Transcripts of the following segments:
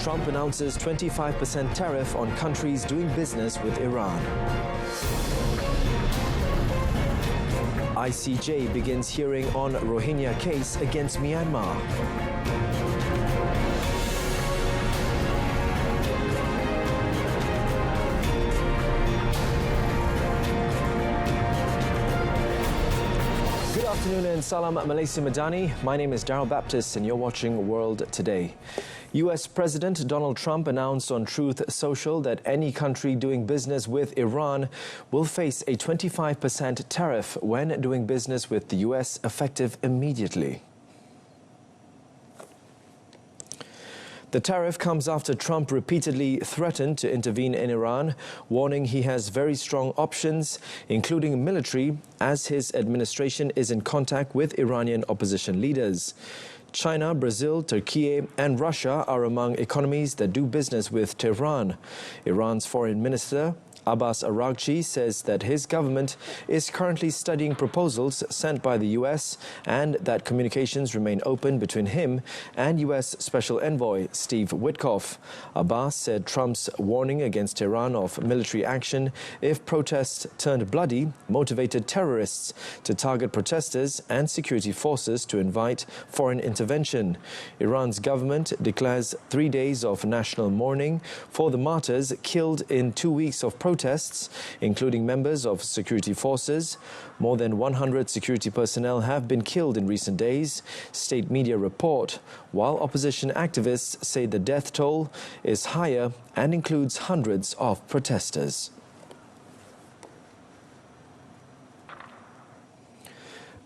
Trump announces 25% tariff on countries doing business with Iran. ICJ begins hearing on Rohingya case against Myanmar. Good afternoon and salam Malaysia Madani. My name is Daryl Baptist and you're watching World Today. U.S. President Donald Trump announced on Truth Social that any country doing business with Iran will face a 25% tariff when doing business with the U.S. effective immediately. The tariff comes after Trump repeatedly threatened to intervene in Iran, warning he has very strong options, including military, as his administration is in contact with Iranian opposition leaders. China, Brazil, Turkey and Russia are among economies that do business with Tehran. Iran's foreign minister Abbas Araghchi says that his government is currently studying proposals sent by the U.S. and that communications remain open between him and U.S. Special Envoy Steve Witkoff. Abbas said Trump's warning against Iran of military action if protests turned bloody motivated terrorists to target protesters and security forces to invite foreign intervention. Iran's government declares 3 days of national mourning for the martyrs killed in 2 weeks of protests, including members of security forces. More than 100 security personnel have been killed in recent days, state media report, while opposition activists say the death toll is higher and includes hundreds of protesters.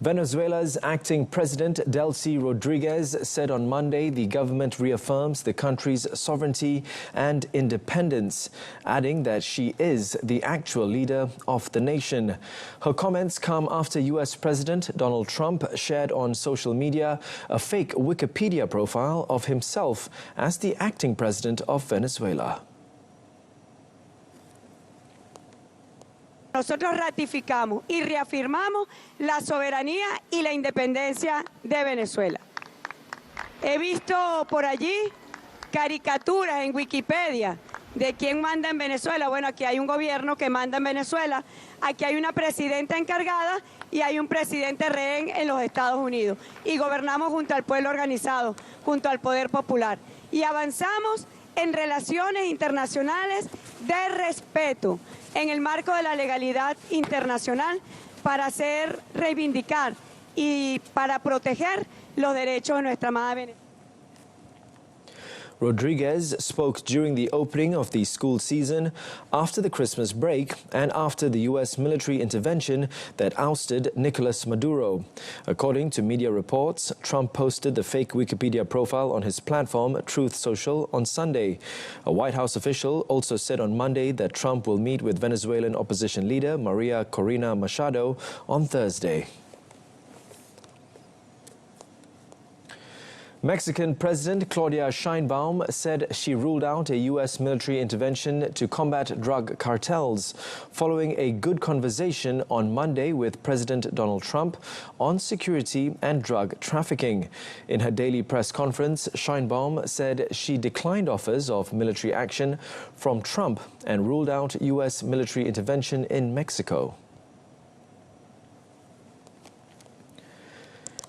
Venezuela's acting president, Delcy Rodriguez, said on Monday the government reaffirms the country's sovereignty and independence, adding that she is the actual leader of the nation. Her comments come after U.S. President Donald Trump shared on social media a fake Wikipedia profile of himself as the acting president of Venezuela. Nosotros ratificamos y reafirmamos la soberanía y la independencia de Venezuela. He visto por allí caricaturas en Wikipedia de quién manda en Venezuela. Bueno, aquí hay un gobierno que manda en Venezuela, aquí hay una presidenta encargada y hay un presidente rehén en los Estados Unidos. Y gobernamos junto al pueblo organizado, junto al poder popular. Y avanzamos en relaciones internacionales de respeto, en el marco de la legalidad internacional para reivindicar y para proteger los derechos de nuestra amada Venezuela. Rodriguez spoke during the opening of the school season after the Christmas break and after the U.S. military intervention that ousted Nicolas Maduro. According to media reports, Trump posted the fake Wikipedia profile on his platform, Truth Social, on Sunday. A White House official also said on Monday that Trump will meet with Venezuelan opposition leader Maria Corina Machado on Thursday. Mexican President Claudia Sheinbaum said she ruled out a U.S. military intervention to combat drug cartels following a good conversation on Monday with President Donald Trump on security and drug trafficking. In her daily press conference, Sheinbaum said she declined offers of military action from Trump and ruled out U.S. military intervention in Mexico.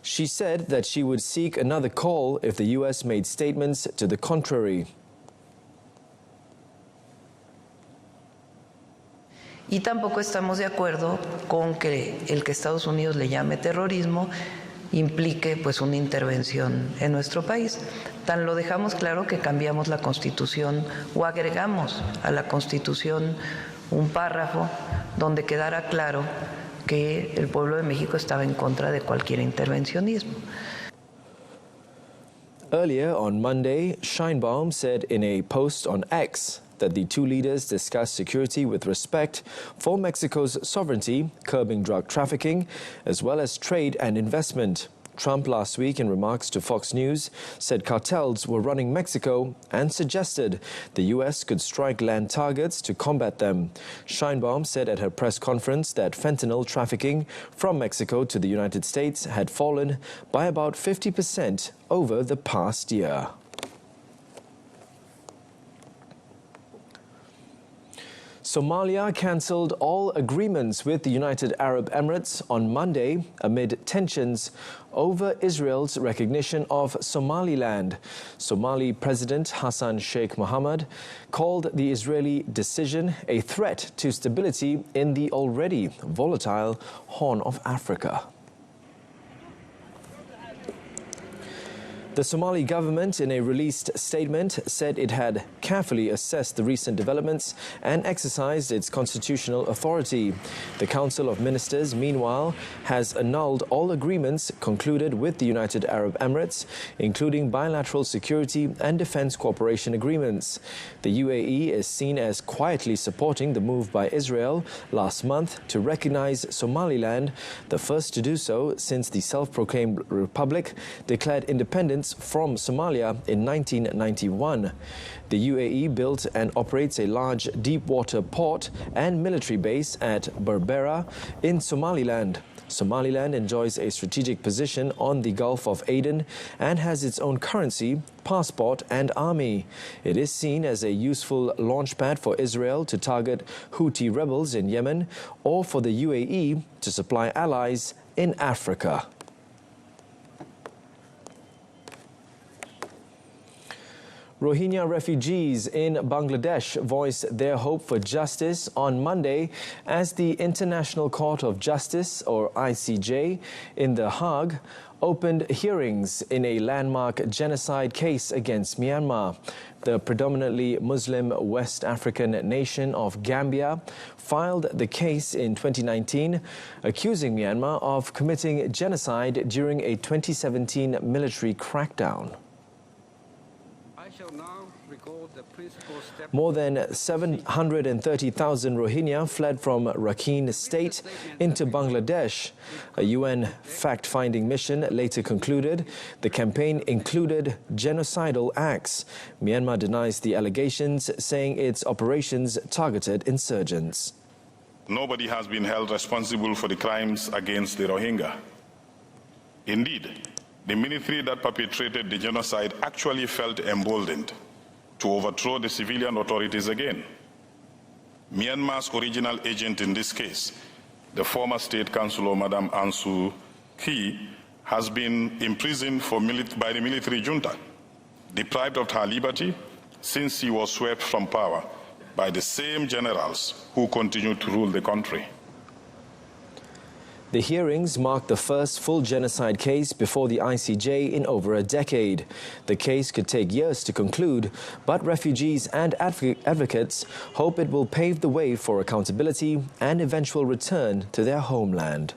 She said that she would seek another call if the U.S. made statements to the contrary. Y tampoco estamos de acuerdo con que el que Estados Unidos le llame terrorismo implique pues una intervención en nuestro país. Tan lo dejamos claro que cambiamos la Constitución o agregamos a la Constitución un párrafo donde quedara claro que el pueblo de México estaba en contra de cualquier intervencionismo. Earlier on Monday, Sheinbaum said in a post on X that the two leaders discussed security with respect for Mexico's sovereignty, curbing drug trafficking, as well as trade and investment. Trump last week, in remarks to Fox News, said cartels were running Mexico and suggested the U.S. could strike land targets to combat them. Sheinbaum said at her press conference that fentanyl trafficking from Mexico to the United States had fallen by about 50% over the past year. Somalia cancelled all agreements with the United Arab Emirates on Monday amid tensions over Israel's recognition of Somaliland. Somali President Hassan Sheikh Mohammed called the Israeli decision a threat to stability in the already volatile Horn of Africa. The Somali government, in a released statement, said it had carefully assessed the recent developments and exercised its constitutional authority. The Council of Ministers, meanwhile, has annulled all agreements concluded with the United Arab Emirates, including bilateral security and defense cooperation agreements. The UAE is seen as quietly supporting the move by Israel last month to recognize Somaliland, the first to do so since the self-proclaimed republic declared independence from Somalia in 1991. The UAE built and operates a large deep-water port and military base at Berbera in Somaliland. Somaliland enjoys a strategic position on the Gulf of Aden and has its own currency, passport and army. It is seen as a useful launchpad for Israel to target Houthi rebels in Yemen or for the UAE to supply allies in Africa. Rohingya refugees in Bangladesh voiced their hope for justice on Monday as the International Court of Justice, or ICJ, in The Hague opened hearings in a landmark genocide case against Myanmar. The predominantly Muslim West African nation of Gambia filed the case in 2019, accusing Myanmar of committing genocide during a 2017 military crackdown. More than 730,000 Rohingya fled from Rakhine State into Bangladesh. A UN fact-finding mission later concluded the campaign included genocidal acts. Myanmar denies the allegations, saying its operations targeted insurgents. Nobody has been held responsible for the crimes against the Rohingya. Indeed, the military that perpetrated the genocide actually felt emboldened to overthrow the civilian authorities again. Myanmar's original agent in this case, the former state councillor Madam Aung San Suu Kyi, has been imprisoned by the military junta, deprived of her liberty since she was swept from power by the same generals who continue to rule the country. The hearings marked the first full genocide case before the ICJ in over a decade. The case could take years to conclude, but refugees and advocates hope it will pave the way for accountability and eventual return to their homeland.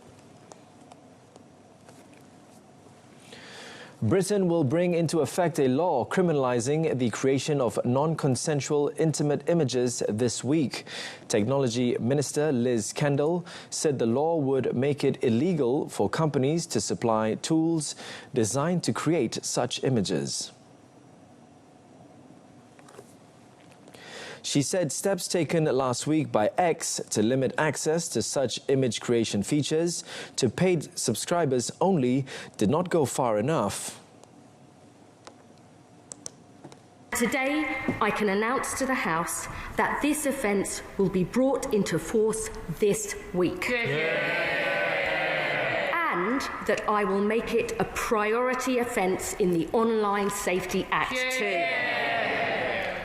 Britain will bring into effect a law criminalizing the creation of non-consensual intimate images this week. Technology Minister Liz Kendall said the law would make it illegal for companies to supply tools designed to create such images. She said steps taken last week by X to limit access to such image creation features to paid subscribers only did not go far enough. Today, I can announce to the House that this offence will be brought into force this week. And that I will make it a priority offence in the Online Safety Act too.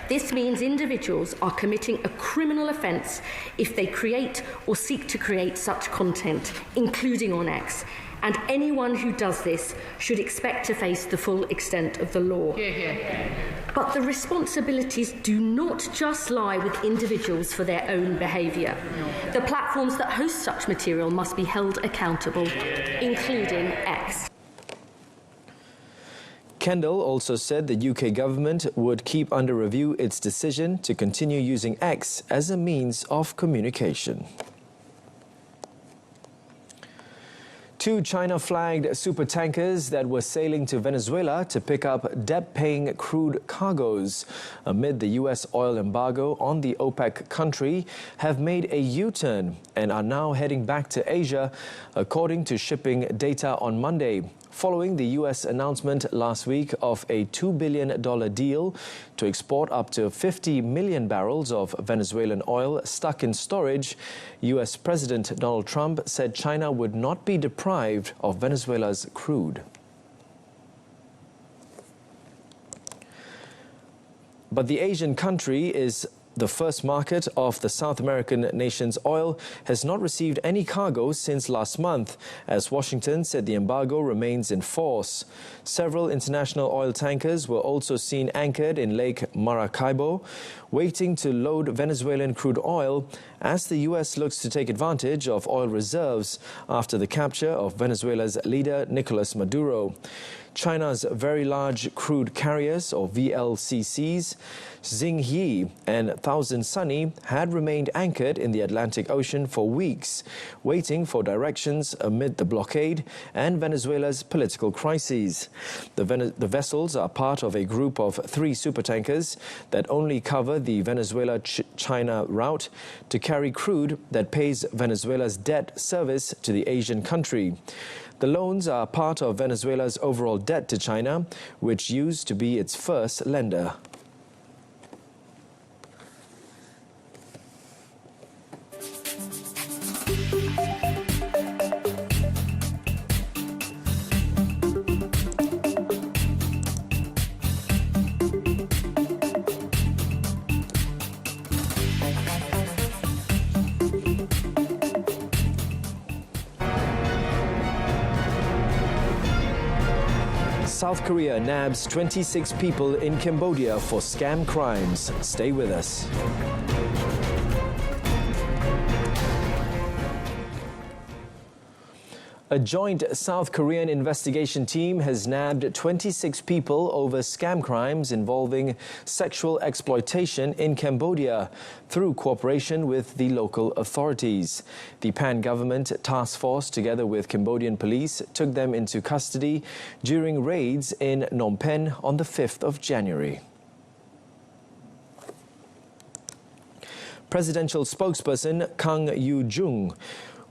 This means individuals are committing a criminal offence if they create or seek to create such content, including on X. And anyone who does this should expect to face the full extent of the law. But the responsibilities do not just lie with individuals for their own behaviour. The platforms that host such material must be held accountable, including X. Kendall also said the UK government would keep under review its decision to continue using X as a means of communication. Two China-flagged supertankers that were sailing to Venezuela to pick up debt-paying crude cargoes amid the U.S. oil embargo on the OPEC country have made a U-turn and are now heading back to Asia, according to shipping data on Monday. following the U.S. announcement last week of a $2 billion deal to export up to 50 million barrels of Venezuelan oil stuck in storage. U.S. President Donald Trump said China would not be deprived of Venezuela's crude. But the Asian country is the first market of the South American nation's oil has not received any cargo since last month, as Washington said the embargo remains in force. Several international oil tankers were also seen anchored in Lake Maracaibo, waiting to load Venezuelan crude oil as the U.S. looks to take advantage of oil reserves after the capture of Venezuela's leader Nicolas Maduro. China's very large crude carriers, or VLCCs, Xingyi and Thousand Sunny, had remained anchored in the Atlantic Ocean for weeks, waiting for directions amid the blockade and Venezuela's political crises. The vessels are part of a group of 3 supertankers that only cover the Venezuela-China route to carry crude that pays Venezuela's debt service to the Asian country. The loans are part of Venezuela's overall debt to China, which used to be its first lender. South Korea nabs 26 people in Cambodia for scam crimes. Stay with us. A joint South Korean investigation team has nabbed 26 people over scam crimes involving sexual exploitation in Cambodia through cooperation with the local authorities. The pan-government task force, together with Cambodian police, took them into custody during raids in Phnom Penh on the 5th of January. Presidential spokesperson Kang Yoo-jung,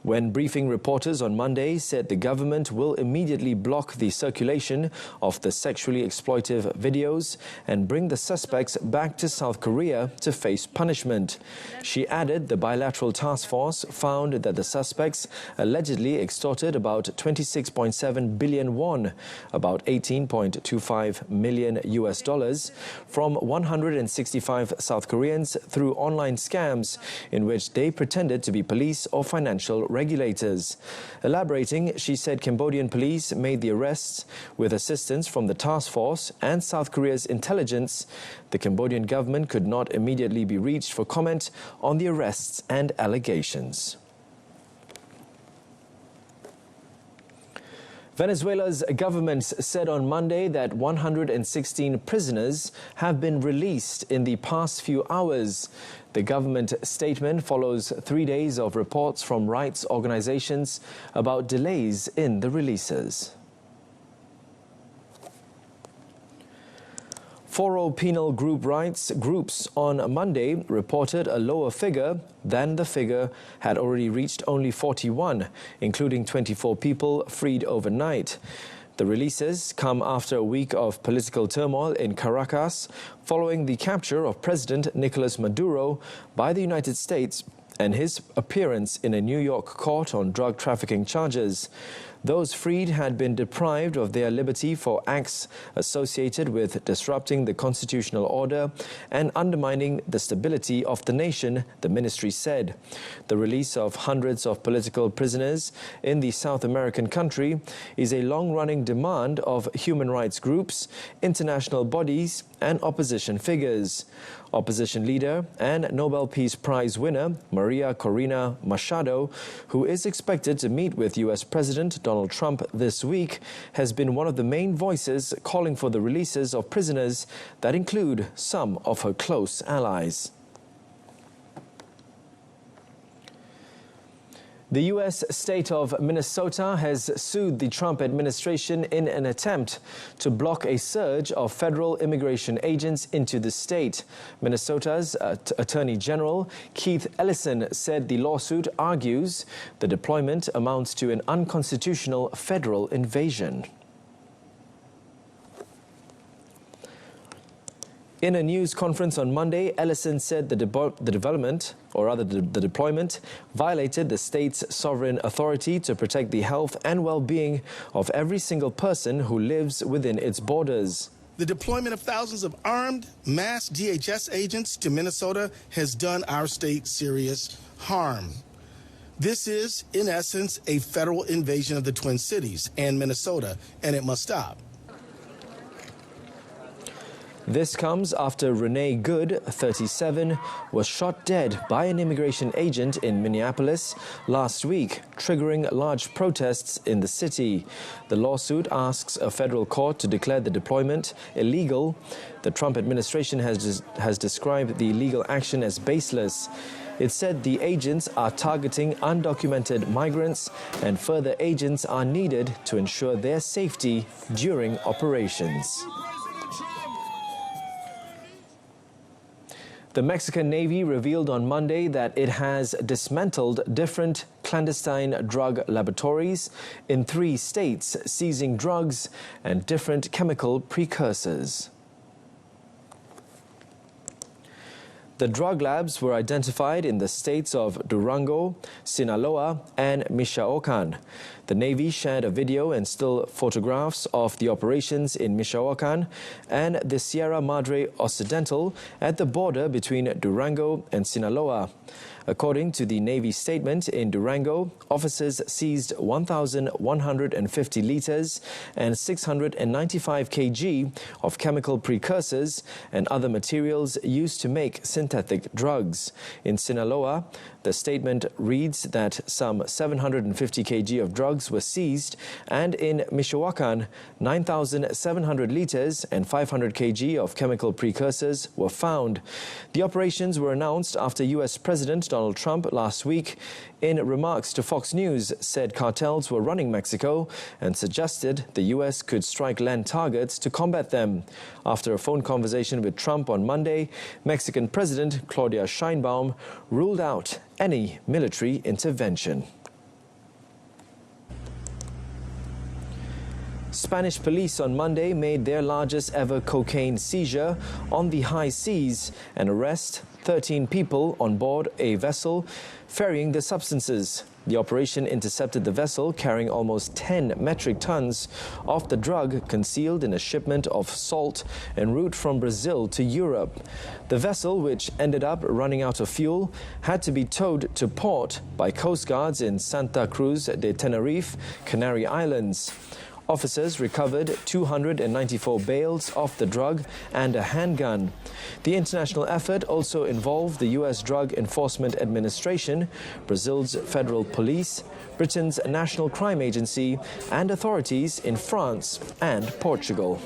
when briefing reporters on Monday, said the government will immediately block the circulation of the sexually exploitive videos and bring the suspects back to South Korea to face punishment. She added the bilateral task force found that the suspects allegedly extorted about 26.7 billion won, about $18.25 million US, from 165 South Koreans through online scams in which they pretended to be police or financial regulators. Elaborating, she said Cambodian police made the arrests with assistance from the task force and South Korea's intelligence. The Cambodian government could not immediately be reached for comment on the arrests and allegations. Venezuela's government said on Monday that 116 prisoners have been released in the past few hours. The government statement follows 3 days of reports from rights organizations about delays in the releases. Foro penal group rights groups on Monday reported a lower figure than the figure had already reached only 41, including 24 people freed overnight. The releases come after a week of political turmoil in Caracas following the capture of President Nicolas Maduro by the United States and his appearance in a New York court on drug trafficking charges. Those freed had been deprived of their liberty for acts associated with disrupting the constitutional order and undermining the stability of the nation, the ministry said. The release of hundreds of political prisoners in the South American country is a long-running demand of human rights groups, international bodies, and opposition figures. Opposition leader and Nobel Peace Prize winner Maria Corina Machado, who is expected to meet with U.S. President Donald Trump this week, has been one of the main voices calling for the releases of prisoners that include some of her close allies. The U.S. state of Minnesota has sued the Trump administration in an attempt to block a surge of federal immigration agents into the state. Minnesota's Attorney General Keith Ellison said the lawsuit argues the deployment amounts to an unconstitutional federal invasion. In a news conference on Monday, Ellison said the deployment violated the state's sovereign authority to protect the health and well-being of every single person who lives within its borders. The deployment of thousands of armed, masked DHS agents to Minnesota has done our state serious harm. This is, in essence, a federal invasion of the Twin Cities and Minnesota, and it must stop. This comes after Renee Good, 37, was shot dead by an immigration agent in Minneapolis last week, triggering large protests in the city. The lawsuit asks a federal court to declare the deployment illegal. The Trump administration has described the illegal action as baseless. It said the agents are targeting undocumented migrants and further agents are needed to ensure their safety during operations. The Mexican Navy revealed on Monday that it has dismantled different clandestine drug laboratories in 3 states, seizing drugs and different chemical precursors. The drug labs were identified in the states of Durango, Sinaloa, and Michoacan. The Navy shared a video and still photographs of the operations in Michoacan and the Sierra Madre Occidental at the border between Durango and Sinaloa. According to the Navy statement, in Durango, officers seized 1,150 liters and 695 kg of chemical precursors and other materials used to make synthetic drugs. In Sinaloa, the statement reads that some 750 kg of drugs were seized, and in Michoacan, 9,700 liters and 500 kg of chemical precursors were found. The operations were announced after U.S. President Donald Trump last week, in remarks to Fox News, said cartels were running Mexico and suggested the U.S. could strike land targets to combat them. After a phone conversation with Trump on Monday, Mexican President Claudia Sheinbaum ruled out any military intervention. Spanish police on Monday made their largest ever cocaine seizure on the high seas and arrest 13 people on board a vessel ferrying the substances. The operation intercepted the vessel carrying almost 10 metric tons of the drug concealed in a shipment of salt en route from Brazil to Europe. The vessel, which ended up running out of fuel, had to be towed to port by Coast Guards in Santa Cruz de Tenerife, Canary Islands. Officers recovered 294 bales of the drug and a handgun. The international effort also involved the U.S. Drug Enforcement Administration, Brazil's federal police, Britain's National Crime Agency, and authorities in France and Portugal.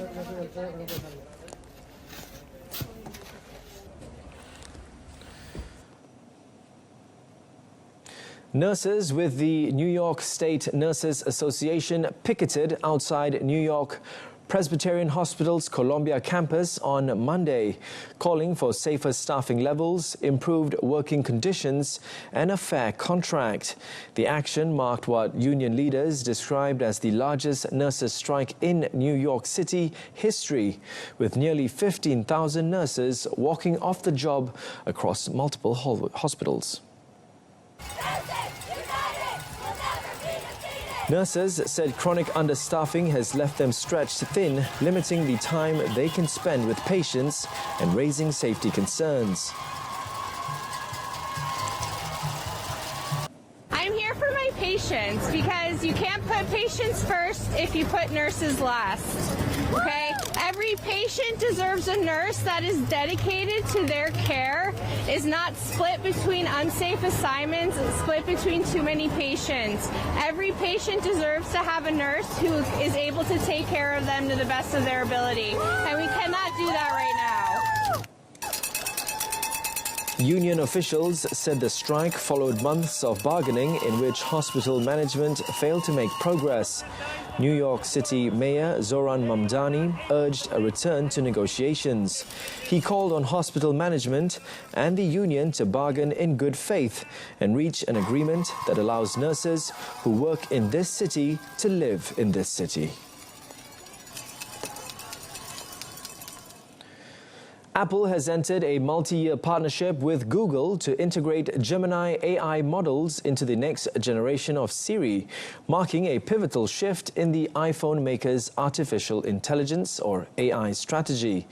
Nurses with the New York State Nurses Association picketed outside New York Presbyterian Hospital's Columbia campus on Monday, calling for safer staffing levels, improved working conditions, and a fair contract. The action marked what union leaders described as the largest nurses' strike in New York City history, with nearly 15,000 nurses walking off the job across multiple hospitals. Nurses said chronic understaffing has left them stretched thin, limiting the time they can spend with patients and raising safety concerns. I'm here for my patients because you can't put patients first if you put nurses last. Okay? Every patient deserves a nurse that is dedicated to their care, is not split between unsafe assignments, split between too many patients. Every patient deserves to have a nurse who is able to take care of them to the best of their ability. And we cannot do that right now. Union officials said the strike followed months of bargaining in which hospital management failed to make progress. New York City Mayor Zoran Mamdani urged a return to negotiations. He called on hospital management and the union to bargain in good faith and reach an agreement that allows nurses who work in this city to live in this city. Apple has entered a multi-year partnership with Google to integrate Gemini AI models into the next generation of Siri, marking a pivotal shift in the iPhone maker's artificial intelligence or AI strategy.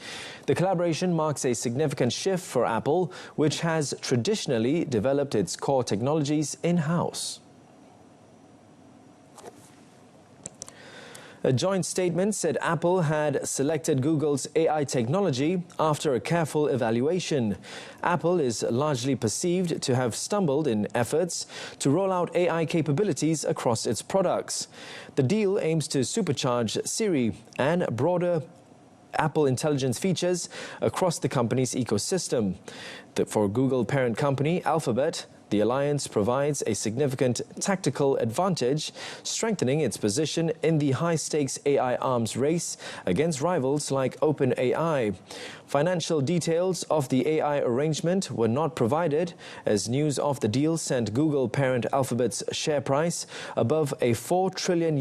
The collaboration marks a significant shift for Apple, which has traditionally developed its core technologies in-house. A joint statement said Apple had selected Google's AI technology after a careful evaluation. Apple is largely perceived to have stumbled in efforts to roll out AI capabilities across its products. The deal aims to supercharge Siri and broader Apple intelligence features across the company's ecosystem. For Google parent company Alphabet, the alliance provides a significant tactical advantage, strengthening its position in the high-stakes AI arms race against rivals like OpenAI. Financial details of the AI arrangement were not provided, as news of the deal sent Google parent Alphabet's share price above a $4 trillion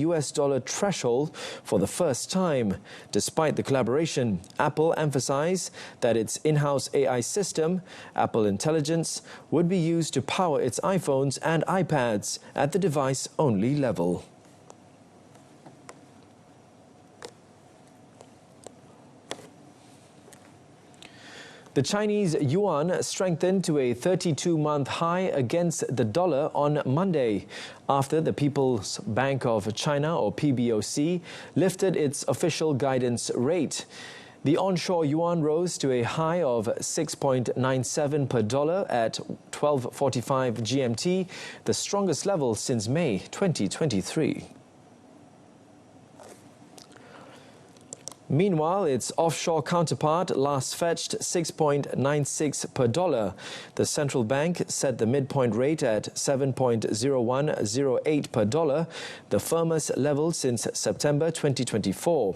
threshold for the first time. Despite the collaboration, Apple emphasized that its in-house AI system, Apple Intelligence, would be used to power its iPhones and iPads at the device-only level. The Chinese yuan strengthened to a 32-month high against the dollar on Monday after the People's Bank of China, or PBOC, lifted its official guidance rate. The onshore yuan rose to a high of 6.97 per dollar at 12:45 GMT, the strongest level since May 2023. Meanwhile, its offshore counterpart last fetched 6.96 per dollar. The central bank set the midpoint rate at 7.0108 per dollar, the firmest level since September 2024.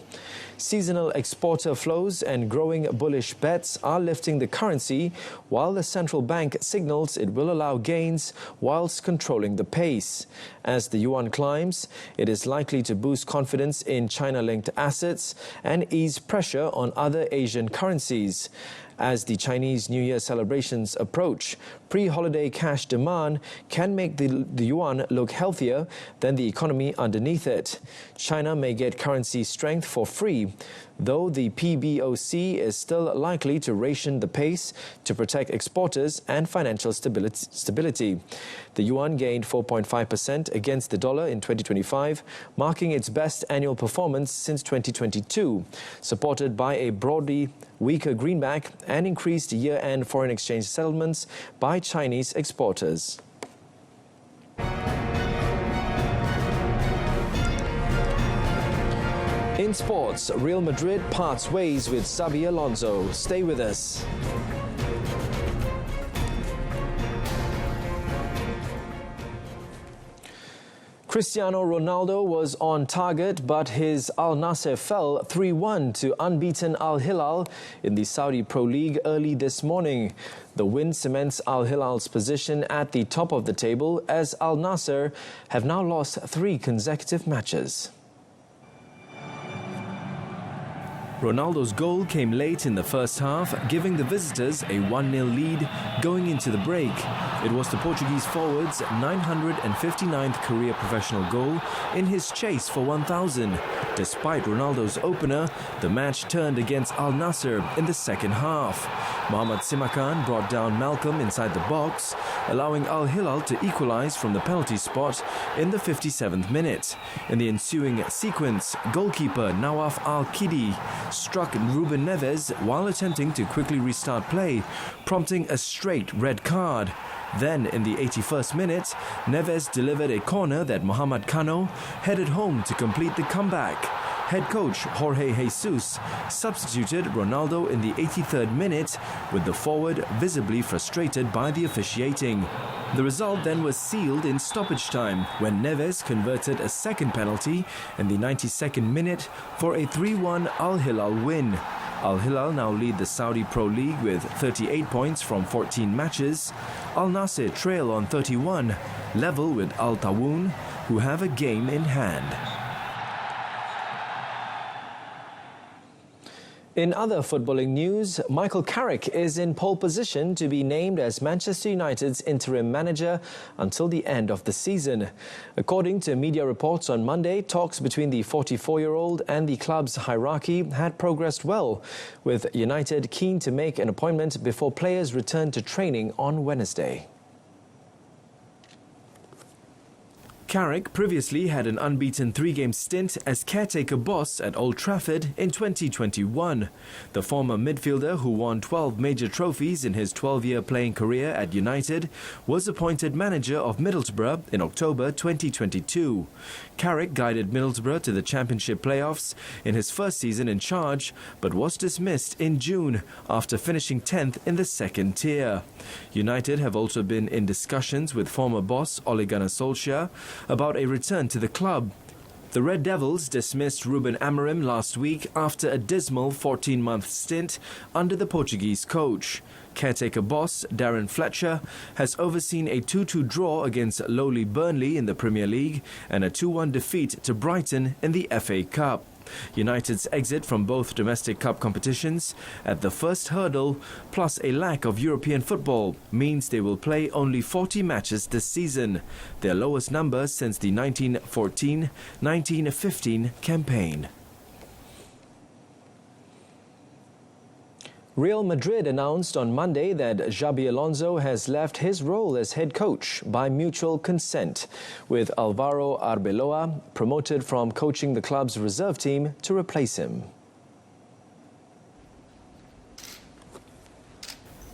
Seasonal exporter flows and growing bullish bets are lifting the currency, while the central bank signals it will allow gains whilst controlling the pace. As the yuan climbs, it is likely to boost confidence in China-linked assets and ease pressure on other Asian currencies. As the Chinese New Year celebrations approach, pre-holiday cash demand can make the yuan look healthier than the economy underneath it. China may get currency strength for free, though the PBOC is still likely to ration the pace to protect exporters and financial stability. The yuan gained 4.5% against the dollar in 2025, marking its best annual performance since 2022, supported by a broadly weaker greenback and increased year-end foreign exchange settlements by Chinese exporters. In sports, Real Madrid parts ways with Xabi Alonso. Stay with us. Cristiano Ronaldo was on target, but his Al Nassr fell 3-1 to unbeaten Al Hilal in the Saudi Pro League early this morning. The win cements Al Hilal's position at the top of the table, as Al Nassr have now lost 3 consecutive matches. Ronaldo's goal came late in the first half, giving the visitors a 1-0 lead going into the break. It was the Portuguese forward's 959th career professional goal in his chase for 1,000. Despite Ronaldo's opener, the match turned against Al Nassr in the second half. Mohamed Simakan brought down Malcolm inside the box, allowing Al Hilal to equalize from the penalty spot in the 57th minute. In the ensuing sequence, goalkeeper Nawaf Al-Kidi struck Ruben Neves while attempting to quickly restart play, prompting a straight red card. Then, in the 81st minute, Neves delivered a corner that Mohamed Kano headed home to complete the comeback. Head coach Jorge Jesus substituted Ronaldo in the 83rd minute, with the forward visibly frustrated by the officiating. The result then was sealed in stoppage time when Neves converted a second penalty in the 92nd minute for a 3-1 Al Hilal win. Al Hilal now lead the Saudi Pro League with 38 points from 14 matches. Al Nassr trail on 31, level with Al Tawoun, who have a game in hand. In other footballing news, Michael Carrick is in pole position to be named as Manchester United's interim manager until the end of the season. According to media reports on Monday, talks between the 44-year-old and the club's hierarchy had progressed well, with United keen to make an appointment before players return to training on Wednesday. Carrick previously had an unbeaten three-game stint as caretaker boss at Old Trafford in 2021. The former midfielder, who won 12 major trophies in his 12-year playing career at United, was appointed manager of Middlesbrough in October 2022. Carrick guided Middlesbrough to the Championship playoffs in his first season in charge, but was dismissed in June after finishing 10th in the second tier. United have also been in discussions with former boss Ole Gunnar Solskjaer about a return to the club. The Red Devils dismissed Ruben Amorim last week after a dismal 14-month stint under the Portuguese coach. Caretaker boss Darren Fletcher has overseen a 2-2 draw against lowly Burnley in the Premier League and a 2-1 defeat to Brighton in the FA Cup. United's exit from both domestic cup competitions at the first hurdle, plus a lack of European football, means they will play only 40 matches this season, their lowest number since the 1914-1915 campaign. Real Madrid announced on Monday that Xabi Alonso has left his role as head coach by mutual consent, with Alvaro Arbeloa promoted from coaching the club's reserve team to replace him.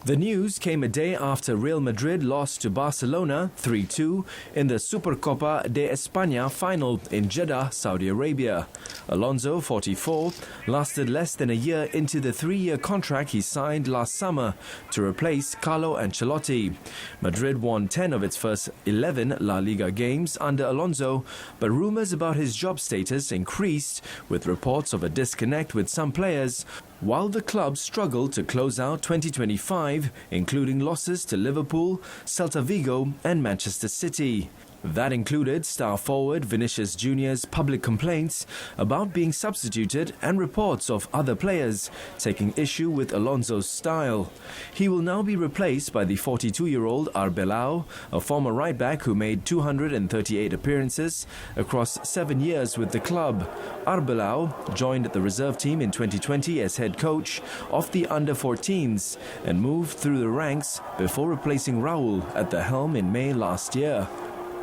The news came a day after Real Madrid lost to Barcelona 3-2 in the Supercopa de España final in Jeddah, Saudi Arabia. Alonso, 44, lasted less than a year into the 3-year contract he signed last summer to replace Carlo Ancelotti. Madrid won 10 of its first 11 La Liga games under Alonso, but rumours about his job status increased, with reports of a disconnect with some players, while the club struggled to close out 2025, including losses to Liverpool, Celta Vigo and Manchester City. That included star forward Vinicius Jr.'s public complaints about being substituted and reports of other players taking issue with Alonso's style. He will now be replaced by the 42-year-old Arbeloa, a former right-back who made 238 appearances across 7 years with the club. Arbeloa joined the reserve team in 2020 as head coach of the under-14s and moved through the ranks before replacing Raul at the helm in May last year.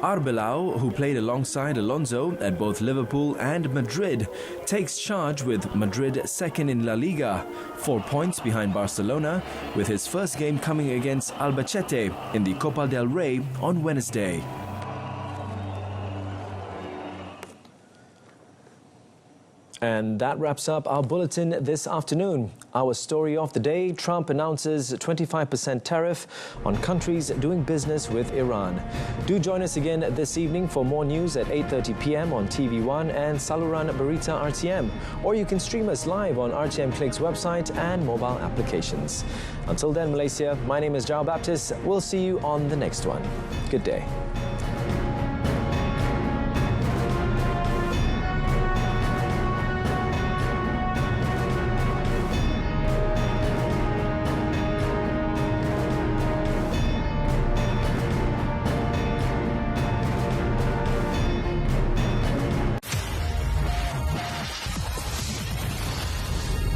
Arbeloa, who played alongside Alonso at both Liverpool and Madrid, takes charge with Madrid second in La Liga, 4 points behind Barcelona, with his first game coming against Albacete in the Copa del Rey on Wednesday. And that wraps up our bulletin this afternoon. Our story of the day: Trump announces a 25% tariff on countries doing business with Iran. Do join us again this evening for more news at 8:30 p.m. on TV1 and Saluran Berita RTM. Or you can stream us live on RTM Click's website and mobile applications. Until then, Malaysia, my name is Jao Baptist. We'll see you on the next one. Good day.